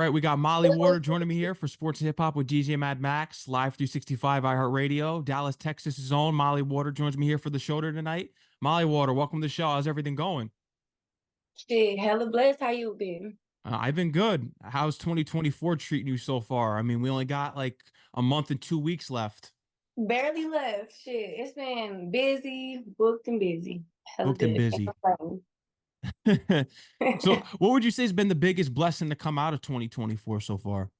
Right, we got Molly Warder joining me here for Sports and Hip Hop with DJ Mad Max, live 365 iHeartRadio. Dallas, Texas' own Molly Warder joins me here for the show tonight. Molly Warder, welcome to the show. How's everything going? Shit, hella blessed. How you been? I've been good. How's 2024 treating you so far? I mean, we only got like a month and 2 weeks left. Barely left. Shit, it's been busy, booked and busy. Hella Booked and good. Can't busy. complain. So, what would you say has been the biggest blessing to come out of 2024 so far?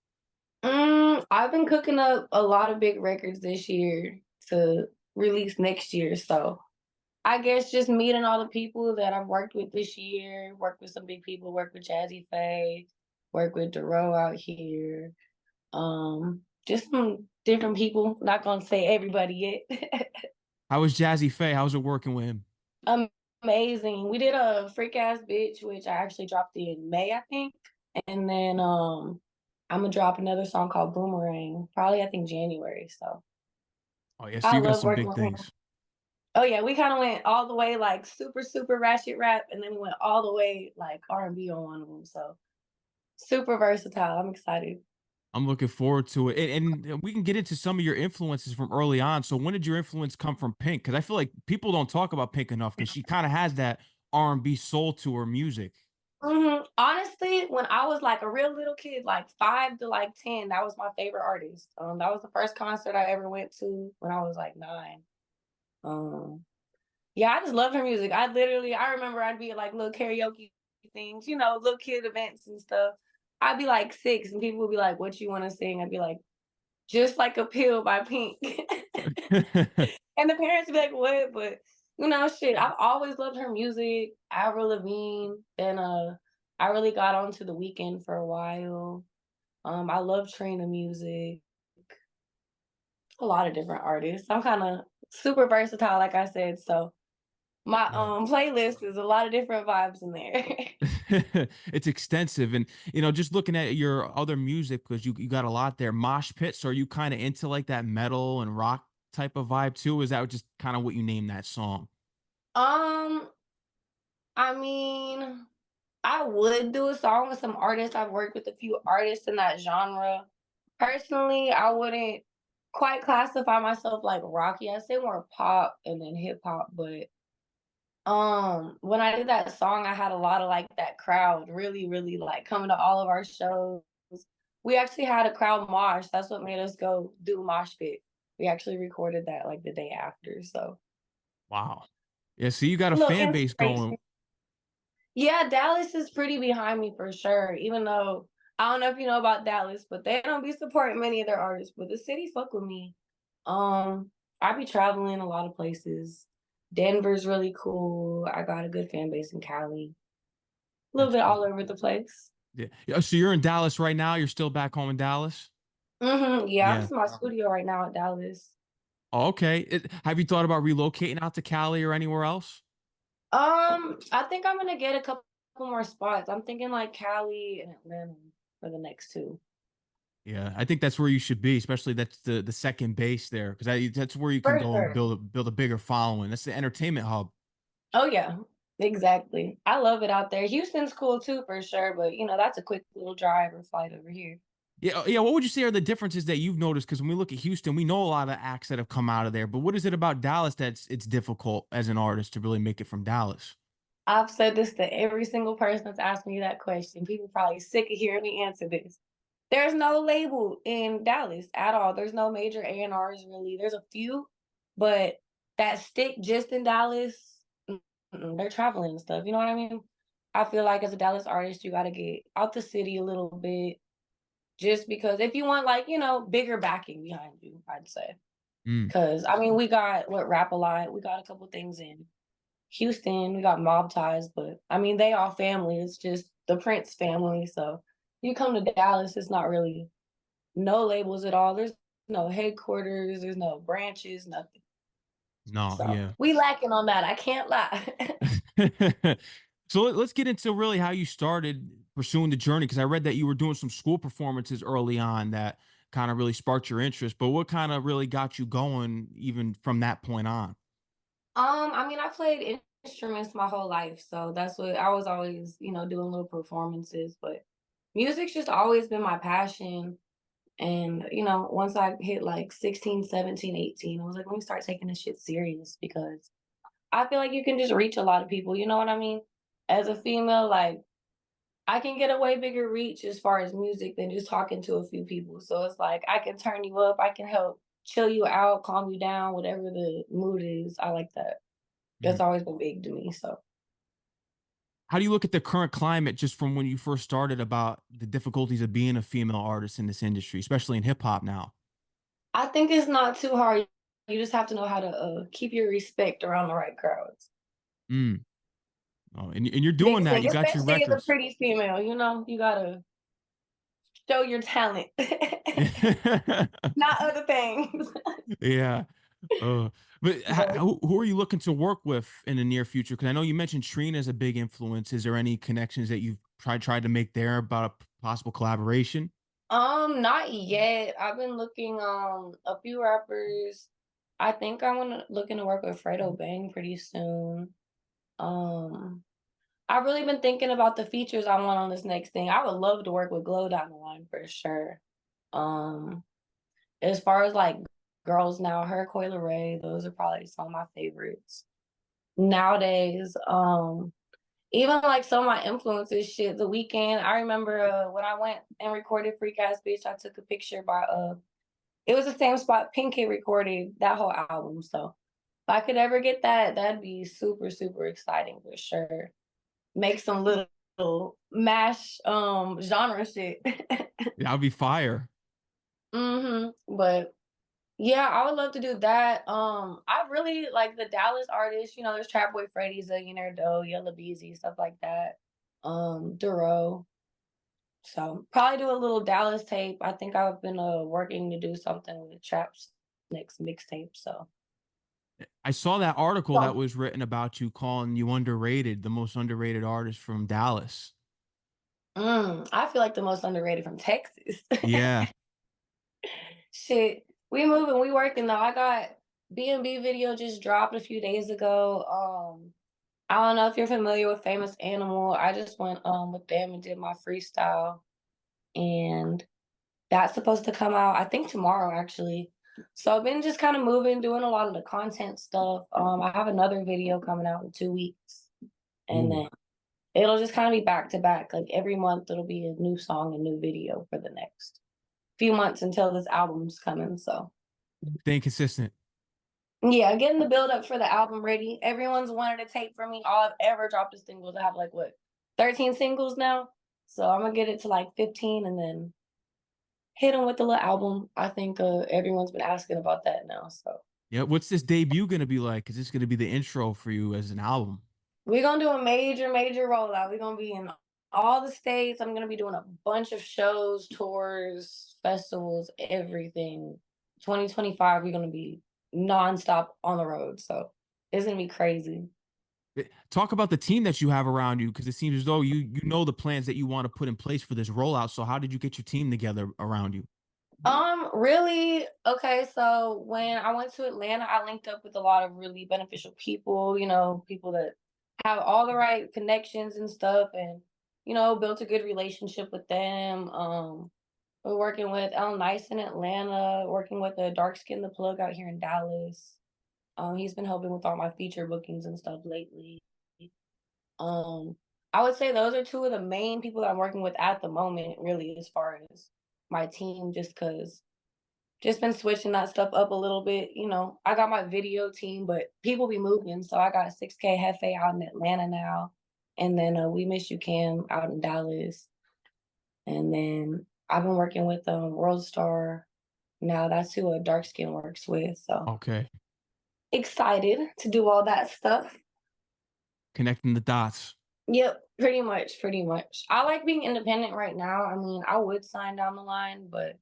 I've been cooking up a lot of big records this year to release next year. So I guess just meeting all the people that I've worked with this year, worked with some big people, worked with Jazze Pha, worked with Dero out here. Just some different people. Not gonna say everybody yet. How was Jazzy Faye? How's it working with him? Amazing. We did a freak ass bitch, which I actually dropped in May, I think. And then I'm gonna drop another song called Boomerang, probably I think January. So Oh, yeah, so I you got love some working big with him. things. Oh yeah, we kind of went all the way like super, super ratchet rap, and then we went all the way like R&B on one of them. So super versatile. I'm excited. I'm looking forward to it. And we can get into some of your influences from early on. So when did your influence come from Pink? Because I feel like people don't talk about Pink enough because she kind of has that R&B soul to her music. Honestly, when I was like a real little kid, like 5 to 10, that was my favorite artist. That was the first concert I ever went to when I was like 9. Um, yeah, I just love her music. I remember I'd be at like little karaoke things, little kid events and stuff. I'd be like 6 and people would be like, "What you want to sing?" I'd be like, "Just like a pill by Pink." And the parents would be like, "What?" But shit, I've always loved her music. Avril Lavigne. Then I really got onto The Weekend for a while. I love Trina music. A lot of different artists. I'm kind of super versatile, like I said. So my Right. playlist is a lot of different vibes in there. It's extensive. And, just looking at your other music, because you got a lot there. Mosh pits, are you kind of into like that metal and rock type of vibe too? Is that just kind of what you name that song? um, I mean, I would do a song with some artists. I've worked with a few artists in that genre. Personally, I wouldn't quite classify myself like rocky. I say more pop and then hip hop, but when I did that song, I had a lot of like that crowd really, really like coming to all of our shows. We actually had a crowd mosh. That's what made us go do mosh pit. We actually recorded that like the day after. So Wow. Yeah, so you got a a little fan base inspiration. going. Yeah, Dallas is pretty behind me for sure. Even though I don't know if you know about Dallas, but they don't be supporting many of their artists. But the city fuck with me. I be traveling a lot of places. Denver's really cool. I got a good fan base in Cali. A little That's bit all cool. over the place. Yeah. Yeah, so you're in Dallas right now. You're still back home in Dallas? Yeah, I'm Yeah. just in my studio right now at Dallas. Oh, okay. Have you thought about relocating out to Cali or anywhere else? I think I'm gonna get a couple more spots. I'm thinking like Cali and Atlanta for the next two. Yeah, I think that's where you should be, especially that's the second base there, because that's where you can For go and sure. build a bigger following. That's the entertainment hub. Oh yeah, exactly. I love it out there. Houston's cool too for sure, but that's a quick little drive or flight over here. Yeah, yeah. What would you say are the differences that you've noticed? Because when we look at Houston, we know a lot of acts that have come out of there, but what is it about Dallas that's it's difficult as an artist to really make it from Dallas? I've said this to every single person that's asked me that question. People probably sick of hearing me answer this. There's no label in Dallas at all. There's no major A&Rs really. There's a few, but that stick just in Dallas, they're traveling and stuff. You know what I mean? I feel like as a Dallas artist, you got to get out the city a little bit just because if you want like, bigger backing behind you, I'd say. Mm. Because I mean, we got what Rap a Lot, we got a couple things in Houston, we got Mob Ties, but I mean, they all family. It's just the Prince family. So you come to Dallas, it's not really no labels at all. There's no headquarters, there's no branches, nothing. No, So yeah. we lacking on that. I can't lie. So let's get into really how you started pursuing the journey, because I read that you were doing some school performances early on that kind of really sparked your interest. But what kind of really got you going even from that point on? I mean, I played instruments my whole life, so that's what I was always, doing little performances. But Music's just always been my passion. And, once I hit like 16, 17, 18, I was like, let me start taking this shit serious because I feel like you can just reach a lot of people. You know what I mean? As a female, like, I can get a way bigger reach as far as music than just talking to a few people. So it's like I can turn you up, I can help chill you out, calm you down, whatever the mood is. I like that. That's Mm. always been big to me. So How do you look at the current climate just from when you first started about the difficulties of being a female artist in this industry, especially in hip hop now? I think it's not too hard. You just have to know how to keep your respect around the right crowds. Mm. Oh, and you're Big doing that. thing, You got your especially as a records. pretty female, you gotta show your talent, not other things. Yeah. But But who are you looking to work with in the near future? Because I know you mentioned Trina as a big influence. Is there any connections that you've tried to make there about a possible collaboration? not yet. I've been looking a few rappers. I think I wanna looking to work with Fredo Bang pretty soon. Um I've really been thinking about the features I want on this next thing. I would love to work with Glow down the line for sure. Um as far as like girls now, her Coil Ray, those are probably some of my favorites. Nowadays, even like some of my influences, shit, The Weekend. I remember when I went and recorded Freak Ass Bitch, I took a picture by it was the same spot Pink had recorded that whole album. So if I could ever get that, that'd be super, super exciting for sure. Make some little mash genre shit. That would be fire. But yeah, I would love to do that. I really like the Dallas artists. There's Trap Boy Freddy, Zillionaire Doe, Yella Beezy, stuff like that. Duro. So probably do a little Dallas tape. I think I've been working to do something with Trap's next mixtape. So I saw that article that oh, was written about you calling you underrated, the most underrated artist from Dallas. I feel like the most underrated from Texas. Yeah. Shit, we moving, we working though. I got BNB video just dropped a few days ago. I don't know if you're familiar with Famous Animal. I just went with them and did my freestyle, and that's supposed to come out I think tomorrow actually. So I've been just kind of moving, doing a lot of the content stuff. I have another video coming out in 2 weeks, and Ooh. then it'll just kind of be back to back. Like every month, it'll be a new song, a new video for the next few months until this album's coming. So Staying consistent. yeah, getting the build up for the album ready. Everyone's wanted a tape from me. All I've ever dropped is singles. I have like what 13 singles now. So I'm gonna get it to like 15 and then hit them with the little album. I think everyone's been asking about that now. So Yeah. What's this debut gonna be like? Is this gonna be the intro for you as an album? we're gonna do a major, major rollout. We're gonna be in all the states. I'm gonna be doing a bunch of shows, tours, festivals, everything. 2025, we're gonna be nonstop on the road. So it's gonna be crazy. Talk about the team that you have around you, because it seems as though you know the plans that you want to put in place for this rollout. So how did you get your team together around you? Really, okay, so when I went to Atlanta, I linked up with a lot of really beneficial people, people that have all the right connections and stuff and, built a good relationship with them. We're working with El Nice in Atlanta, working with a dark skin the plug out here in Dallas. He's been helping with all my feature bookings and stuff lately. Um, I would say those are two of the main people that I'm working with at the moment, really, as far as my team, just because just been switching that stuff up a little bit. I got my video team, but people be moving. So I got 6K Hefe out in Atlanta now. And then We Miss You Cam out in Dallas. And then I've been working with World Star. Now that's who a dark skin works with. So Okay. excited to do all that stuff. Connecting the dots. Yep, pretty much, pretty much. I like being independent right now. I mean, I would sign down the line, but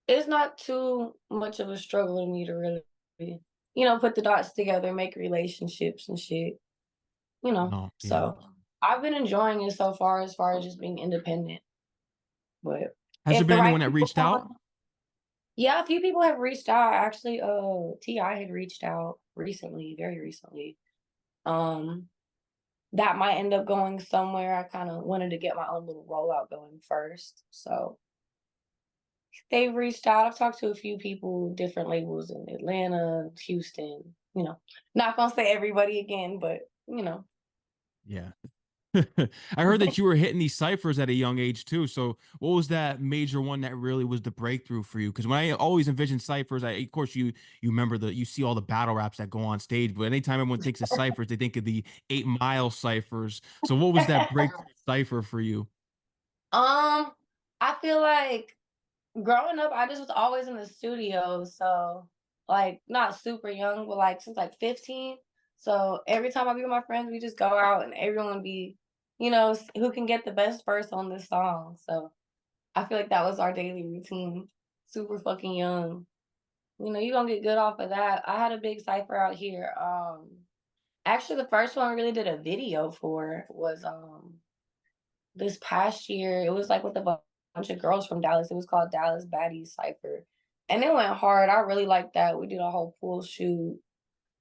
it's not too much of a struggle to me to really, put the dots together, make relationships and shit, you know. No, yeah. So I've been enjoying it so far as just being independent. But Has there if the been right anyone that people reached come out? up, yeah, a few people have reached out. Actually, Ti had reached out recently, very recently. Um, that might end up going somewhere. I kind of wanted to get my own little rollout going first. So they've reached out. I've talked to a few people, different labels in Atlanta, Houston, not gonna say everybody again, but Yeah. I heard that you were hitting these ciphers at a young age too. So what was that major one that really was the breakthrough for you? Because when I always envision ciphers, of course you remember you see all the battle raps that go on stage, but anytime everyone thinks of ciphers, they think of the 8 Mile ciphers. So what was that breakthrough cipher for you? um, I feel like growing up, I just was always in the studio, so, like, not super young, but, like, since, like, 15. So, every time I be with my friends, we just go out and everyone be, who can get the best verse on this song, so I feel like that was our daily routine, super fucking young. You gonna get good off of that. I had a big cypher out here, actually, the first one I really did a video for was, this past year. It was, like, with a bunch of girls from Dallas. It was called Dallas Baddies Cypher, and it went hard. I really liked that. We did a whole pool shoot.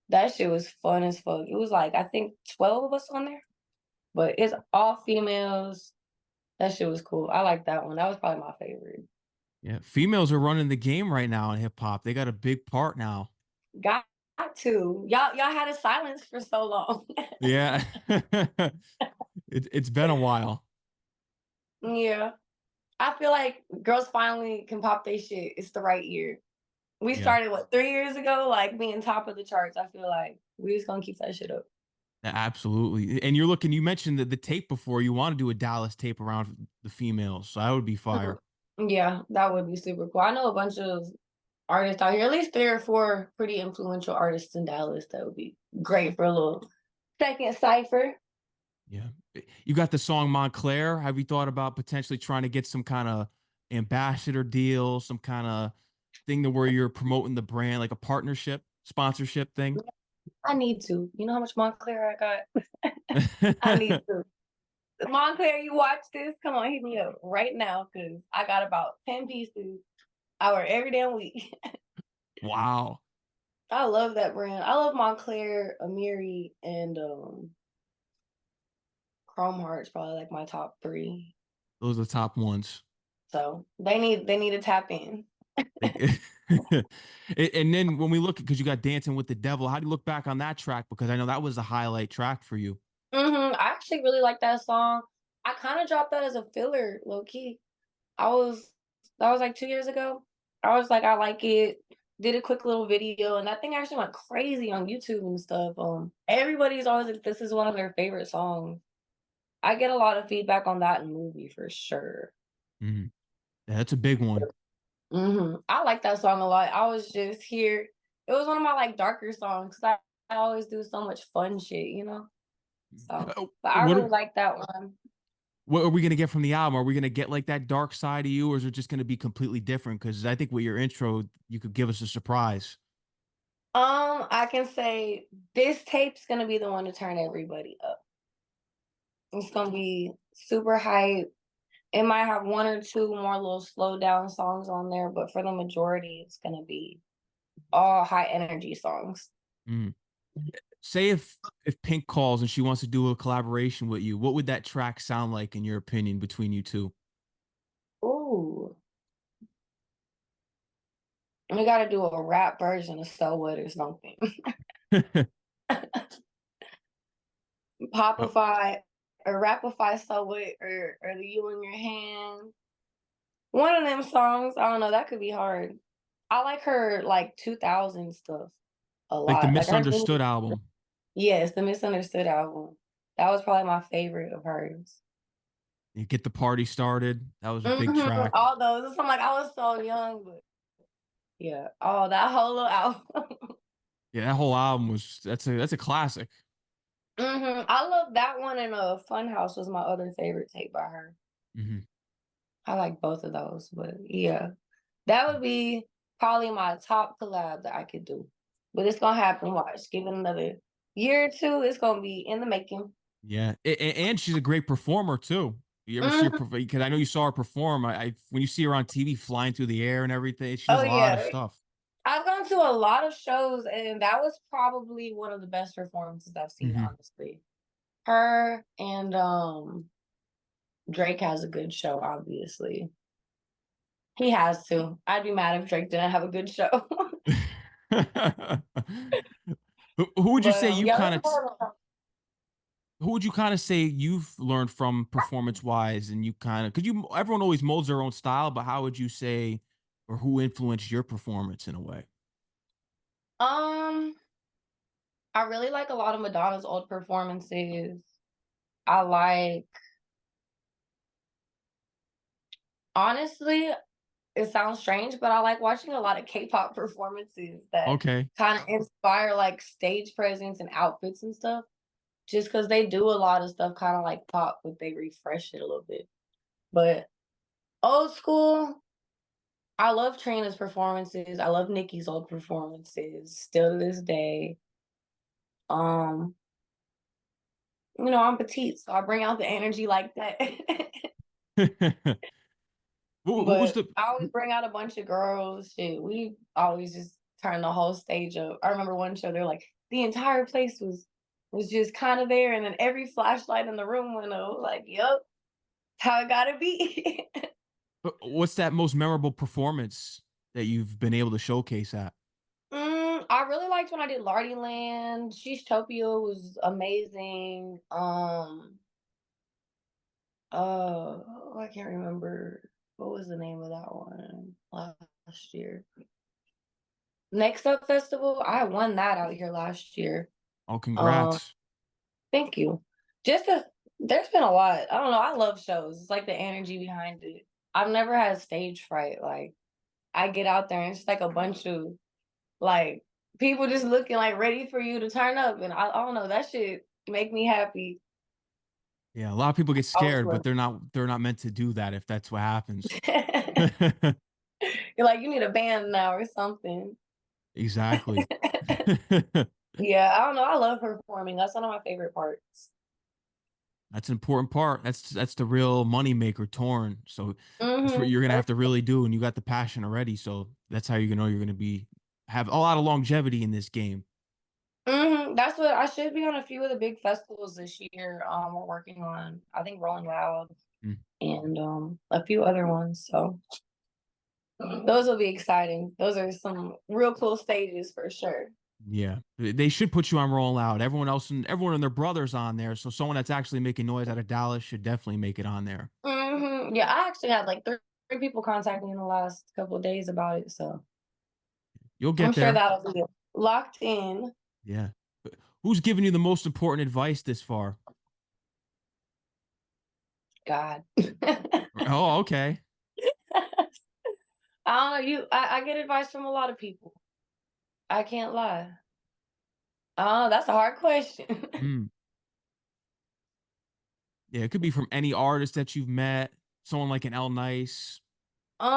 That shit was fun as fuck. It was, like, I think 12 of us on there, but it's all females. That shit was cool. I like that one. That was probably my favorite. Yeah, females are running the game right now in hip hop. They got a big part now. Got to. Y'all had a silence for so long. Yeah. It's been a while. Yeah. I feel like girls finally can pop their shit. It's the right year. We Yeah. started, what, 3 years ago, like, being top of the charts. I feel like we just gonna keep that shit up. Absolutely. And you mentioned the tape before. You want to do a Dallas tape around the females. So that would be Mhm. fire. Yeah, that would be super cool. I know a bunch of artists out here, at least 3 or 4 pretty influential artists in Dallas that would be great for a little second cipher. Yeah. You got the song Montclair. Have you thought about potentially trying to get some kind of ambassador deal, some kind of thing to where you're promoting the brand, like a partnership, sponsorship thing? I need to. You know how much Montclair I got? I need to. Montclair, you watch this? Come on, hit me up right now because I got about 10 pieces. I wear every damn week. Wow. I love that brand. I love Montclair, Amiri, and Chrome Heart's probably like my top 3. Those are the top ones. So they need to tap in. Like, and then when we look, because you got Dancing with the Devil, how do you look back on that track? Because I know that was a highlight track for you. I actually really like that song. I kind of dropped that as a filler, low key. I was that was like 2 years ago. I was like, I like it. Did a quick little video, and that thing actually went crazy on YouTube and stuff. Everybody's always like, this is one of their favorite songs. I get a lot of feedback on that in movie for sure. Mhm. Yeah, that's a big one. I like that song a lot. I was just here. It was one of my like darker songs. I always do so much fun shit. So, but I What really like that one. what are we gonna get from the album? Are we gonna get like that dark side of you, or is it just gonna be completely different? Because I think with your intro, you could give us a surprise. I can say this tape's gonna be the one to turn everybody up. It's gonna be super hype. It might have 1 or 2 more little slow down songs on there, but for the majority, it's gonna be all high energy songs. Mm. Say if Pink calls and she wants to do a collaboration with you, what would that track sound like in your opinion between you two? Ooh, we gotta do a rap version of So What or something. Oh, Popify or Rapify So What or the You in Your Hand. One of them songs, I don't know, that could be hard. I like her like 2000 stuff a like the lot. Like her Misunderstood album. yes, the Misunderstood album. That was probably my favorite of hers. You get the party started. That was a big track. All those. I'm like, I was so young, but yeah. Oh, that whole little album. Yeah, that whole album was that's a classic. I love that one and Funhouse was my other favorite tape by her. Mhm. I like both of those, but yeah. That would be probably my top collab that I could do. But it's gonna happen. Watch. Give it another year or two. It's gonna be in the making. Yeah, and she's a great performer too. You ever see her? Mhm. Because I know you saw her perform. I when you see her on TV flying through the air and everything, she does Oh a lot of yeah. stuff. I've gone to a lot of shows and that was probably one of the best performances I've seen, Hmm. honestly. Her and Drake has a good show, obviously. He has to. I'd be mad if Drake didn't have a good show. Who would you But say you yeah, kind that's of more of who would you kind of say you've learned from performance wise, and you kind of because you everyone always molds their own style, but how would you say or who influenced your performance in a way? um I really like a lot of Madonna's old performances. I like honestly, it sounds strange, but I like watching a lot of K-pop performances that Okay. kind of inspire like stage presence and outfits and stuff. Just because they do a lot of stuff kind of like pop, but they refresh it a little bit. But old school, I love Trina's performances. I love Nicki's old performances still to this day. Um, I'm petite, so I bring out the energy like that. Who was But the I always bring out a bunch of girls. Shit, we always just turn the whole stage up. I remember one show, they're like, the entire place was just kind of there, and then every flashlight in the room went up. Like, yup, how it gotta be. what's that most memorable performance that you've been able to showcase at? I really liked when I did Lardy Land. Sheesh Topia was amazing. I can't remember what was the name of that one last year. Next Up Festival, I won that out here last year. Oh, Um, congrats. Thank you. Just a, there's been a lot. I don't know. I love shows. It's like the energy behind it. I've never had stage fright. Like I get out there and it's like a bunch of like people just looking like ready for you to turn up, and I don't know, that shit make me happy. Yeah, a lot of people get I always scared, but love. they're not meant to do that if that's what happens. You're like, you need a band now or something. Exactly. Yeah, I don't know. I love performing. That's one of my favorite parts. That's an important part. That's the real money maker, torn. So that's what Mm-hmm. you're gonna have to really do, and you got the passion already. So that's how you know you're gonna be have a lot of longevity in this game. That's what I should be on a few of the big festivals this year. We're working on, I think, Rolling Loud Mm, and a few other ones. So those will be exciting. Those are some real cool stages for sure. yeah, they should put you on Roll Out. Everyone and their brothers on there. So someone that's actually making noise out of Dallas should definitely make it on there. Yeah, I actually had like three people contact me in the last couple of days about it, so You'll I'm get sure there. that'll be locked in. Yeah. Who's giving you the most important advice this far? God. Oh, okay. I don't know. I get advice from a lot of people. I can't lie. That's a hard question. Mm. Yeah, it could be from any artist that you've met, someone like an L Nice. When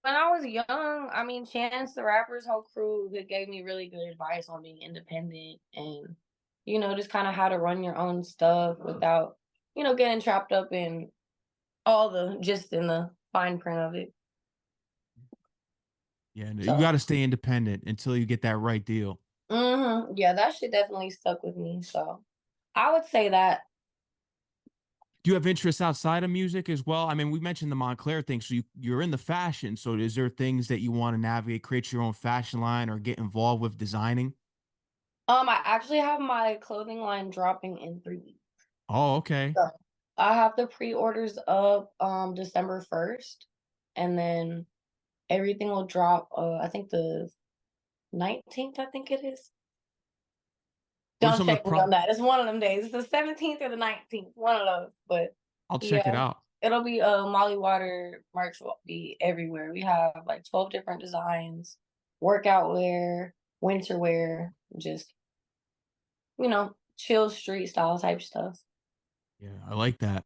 I was young, I mean, Chance the Rapper's whole crew that gave me really good advice on being independent and, just kind of how to run your own stuff without, getting trapped up in all the just in the fine print of it. Yeah, no, you got So, to stay independent until you get that right deal. yeah, that shit definitely stuck with me. So, I would say that. Do you have interests outside of music as well? I mean, we mentioned the Montclair thing, so you're in the fashion. So is there things that you want to navigate, create your own fashion line, or get involved with designing? I actually have my clothing line dropping in 3 weeks. Oh, okay. So, I have the pre-orders up December 1st, and then everything will drop. I think the 19th. I think it is. What are Don't some of the check me pro? on that. It's one of them days. It's the 17th or the 19th. One of those. But I'll check it yeah, out. it'll be Molly Water merch will be everywhere. We have like 12 different designs, workout wear, winter wear, just chill street style type stuff. Yeah, I like that.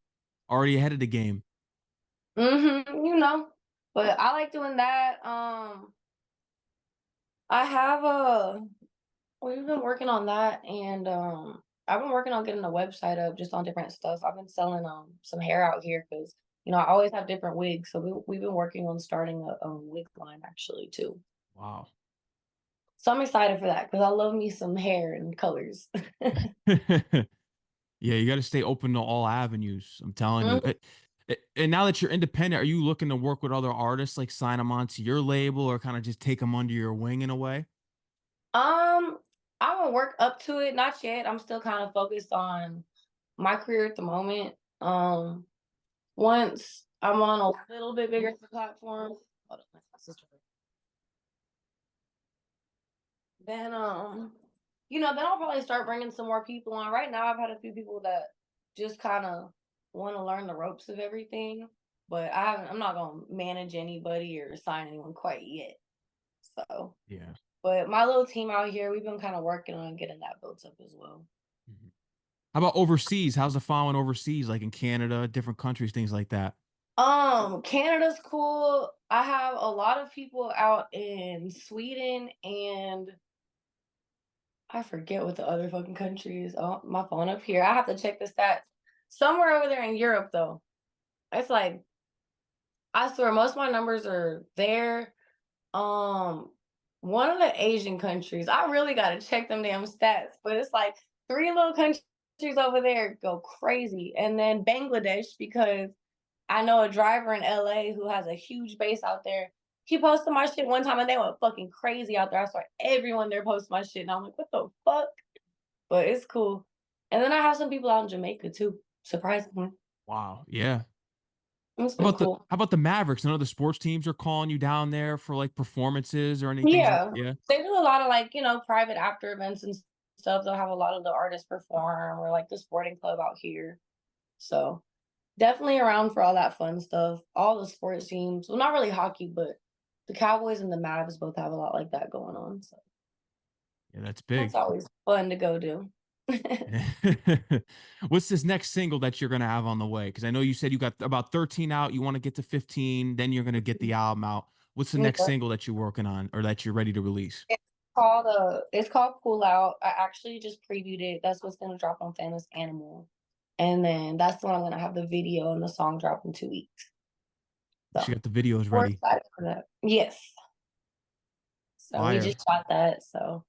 Already ahead of the game. You know. But I like doing that. I have a we've been working on that, and I've been working on getting a website up just on different stuff. I've been selling some hair out here because I always have different wigs, so we've been working on starting a wig line actually too. Wow. So I'm excited for that because I love me some hair and colors. Yeah, you got to stay open to all avenues. I'm telling you. Mhm. And now that you're independent, are you looking to work with other artists, like sign them onto your label, or kind of just take them under your wing in a way? Um, I will work up to it. Not yet. I'm still kind of focused on my career at the moment. Once I'm on a little bit bigger platform, hold on, my sister. Then then I'll probably start bringing some more people on. Right now, I've had a few people that just kind of want to learn the ropes of everything, but I haven't. I'm not gonna manage anybody or sign anyone quite yet. So, Yeah. but my little team out here, we've been kind of working on getting that built up as well. Mhm. How about overseas? How's the following overseas, like in Canada, different countries, things like that? Canada's cool. I have a lot of people out in Sweden and I forget what the other fucking country is. Oh, my phone up here. I have to check the stats. Somewhere over there in Europe, though. It's like I swear most of my numbers are there. Um, one of the Asian countries. I really gotta check them damn stats, but it's like three little countries over there go crazy, and then Bangladesh because I know a driver in LA who has a huge base out there. He posted my shit one time and they went fucking crazy out there. I saw everyone there post my shit, and I'm like, what the fuck? But it's cool. And then I have some people out in Jamaica too, surprisingly. Wow. Yeah. It's been cool. How about the Mavericks? None of the sports teams are calling you down there for like performances or anything like, Yeah. yeah. They do a lot of like, private after events and stuff. They'll have a lot of the artists perform or like the sporting club out here. So definitely around for all that fun stuff. All the sports teams. Well, not really hockey, but the Cowboys and the Mavs both have a lot like that going on. So Yeah, that's that's big. always fun to go do. What's this next single that you're gonna have on the way? Because I know you said you got about 13 out, you want to get to 15, then you're gonna get the album out. What's the next Yeah. single that you're working on or that you're ready to release? It's called Pull Out. I actually just previewed it. That's what's gonna drop on Famous Animal. And then that's the one I'm gonna have the video and the song drop in 2 weeks. She So got the videos we're ready. excited for that. Yes. So we Fire. just shot that. So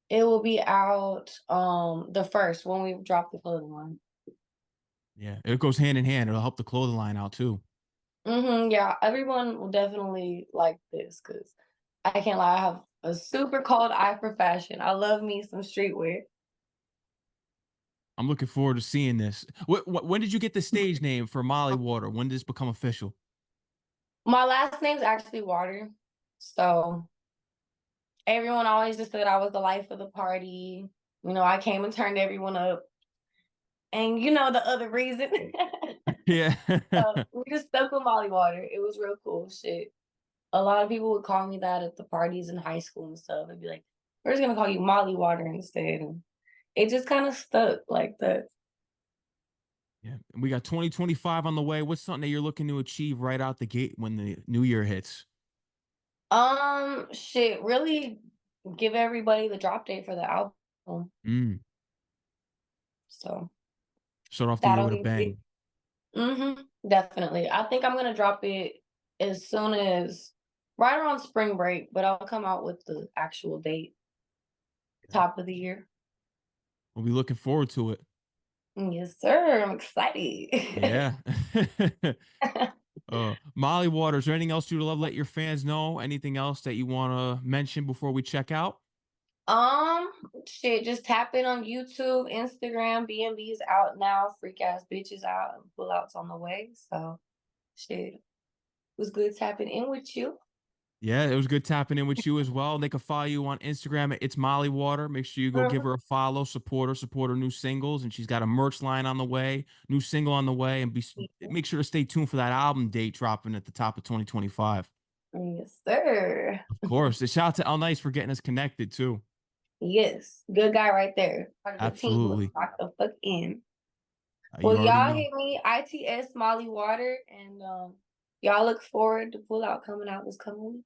it will be out the first when we drop the clothing line. Yeah, it goes hand in hand. It'll help the clothing line out too. Yeah, everyone will definitely like this because I can't lie, I have a super cold eye for fashion. I love me some streetwear. I'm looking forward to seeing this. When did you get the stage name for Molly Water? When did this become official? My last name's actually Water. So everyone always just said I was the life of the party. I came and turned everyone up. And the other reason. Yeah. So we just stuck with Molly Water. It was real cool shit. A lot of people would call me that at the parties in high school and stuff. They'd be like, we're just gonna call you Molly Water instead. And it just kind of stuck like that. Yeah. We got 2025 on the way. What's something that you're looking to achieve right out the gate when the new year hits? Shit, really give everybody the drop date for the album. Mm. So Start off the year that'll with a be big. bang. Definitely. I think I'm gonna drop it as soon as right around spring break, but I'll come out with the actual date, Okay. top of the year. We'll be looking forward to it. Yes, sir. I'm excited. Yeah. Molly Waters, is there anything else you'd love to let your fans know? Anything else that you want to mention before we check out? Um, Shit, just tap in on YouTube, Instagram. BNB's out now. Freak ass bitches out and pull outs on the way. So shit, it was good tapping in with you. Yeah, it was good tapping in with you as well. They can follow you on Instagram at It's Molly Water. Make sure you go give Mhm. her a follow, support her new singles, and she's got a merch line on the way, new single on the way, and make sure to stay tuned for that album date dropping at the top of 2025. Yes, sir. Of course, a shout out to L Nice for getting us connected too. Yes, good guy right there. Part of the team who was Absolutely, locked the fuck in. Well, you already y'all know. hit me ITS Molly Water, and y'all look forward to pull out coming out this coming week.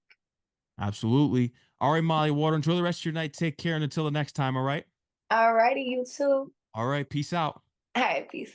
Absolutely. All right, Molly Water. Enjoy the rest of your night. Take care, and until the next time. All right. Alrighty, you too. All right. Peace out. All right, peace.